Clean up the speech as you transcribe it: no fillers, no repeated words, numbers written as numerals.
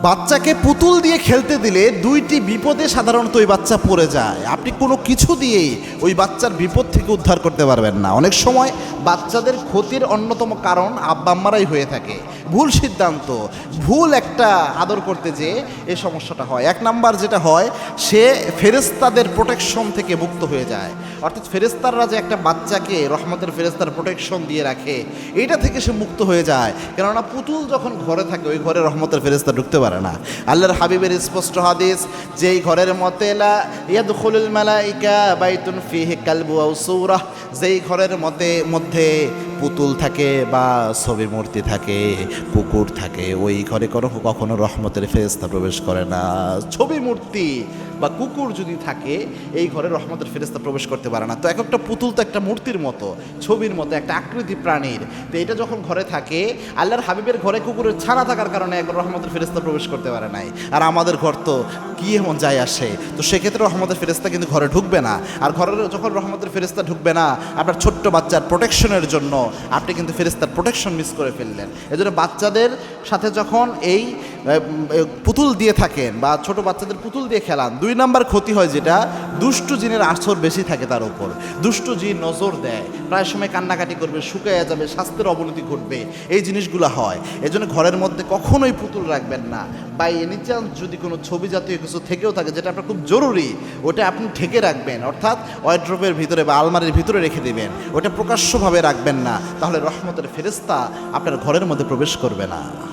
বাচ্চাকে পুতুল দিয়ে খেলতে দিলে দুইটি বিপদে সাধারণত ওই বাচ্চা পড়ে যায়। আপনি কোনো কিছু দিয়েই ওই বাচ্চার বিপদ থেকে উদ্ধার করতে পারবেন না। অনেক সময় বাচ্চাদের ক্ষতির অন্যতম কারণ আব্বা আম্মারাই হয়ে থাকে। ভুল সিদ্ধান্ত, ভুল একটা আদর করতে যেয়ে এই সমস্যাটা হয়। এক নাম্বার যেটা হয়, সে ফেরেশতাদের প্রোটেকশন থেকে মুক্ত হয়ে যায়। অর্থাৎ ফেরেশতাররা যে একটা বাচ্চাকে রহমতের ফেরেশতার প্রোটেকশন দিয়ে রাখে, এইটা থেকে সে মুক্ত হয়ে যায়। কেননা পুতুল যখন ঘরে থাকে ওই ঘরে রহমতের ফেরেশতা ঢুকতে পারে না। আল্লাহর হাবিবের স্পষ্ট হাদিস, যেই ঘরের মধ্যে লা ইয়াদখুলুল মালাইকা বাইতুন ফিহি কালবু আও সূরা, যেই ঘরের মধ্যে পুতুল থাকে বা ছবি মূর্তি থাকে, কুকুর থাকে, ওই ঘরে কখনো রহমতের ফেরেশতা প্রবেশ করে না। ছবি মূর্তি বা কুকুর যদি থাকে এই ঘরে রহমতের ফেরেশতা প্রবেশ করতে পারে না। তো এক একটা পুতুল তো একটা মূর্তির মতো, ছবির মতো, একটা আকৃতি প্রাণীর। তো এটা যখন ঘরে থাকে, আল্লাহর হাবিবের ঘরে কুকুরের ছানা থাকার কারণে একবার রহমতের ফেরেশতা প্রবেশ করতে পারে নাই। আর আমাদের ঘর তো কি এমন যায় আসে, তো সেক্ষেত্রে রহমতের ফেরেশতা কিন্তু ঘরে ঢুকবে না। আর ঘরে যখন রহমতের ফেরেশতা ঢুকবে না, আপনার ছোট্ট বাচ্চার প্রোটেকশনের জন্য আপনি কিন্তু ফেরেশতার প্রোটেকশন মিস করে ফেললেন। এজন্য বাচ্চাদের সাথে যখন এই পুতুল দিয়ে থাকেন বা ছোট বাচ্চাদের পুতুল দিয়ে খেলান, দুই নাম্বার ক্ষতি হয় যেটা, দুষ্টু জিনের আছর বেশি থাকে তার উপর। দুষ্টু জিন নজর দেয়, প্রায় সময় কান্নাকাটি করবে, শুকিয়ে যাবে, স্বাস্থ্যের অবনতি ঘটবে, এই জিনিসগুলো হয়। এজন্য ঘরের মধ্যে কখনোই পুতুল রাখবেন না। বা এনি চান্স যদি কোনো ছবি জাতীয় কিছু থেকেও থাকে যেটা আপনার খুব জরুরি, ওটা আপনি ঢেকে রাখবেন, অর্থাৎ ওয়ার্ড্রোবের ভিতরে বা আলমারির ভিতরে রেখে দেবেন, ওটা প্রকাশ্যভাবে রাখবেন না। তাহলে রহমতের ফেরেশতা আপনার ঘরের মধ্যে প্রবেশ করবে না।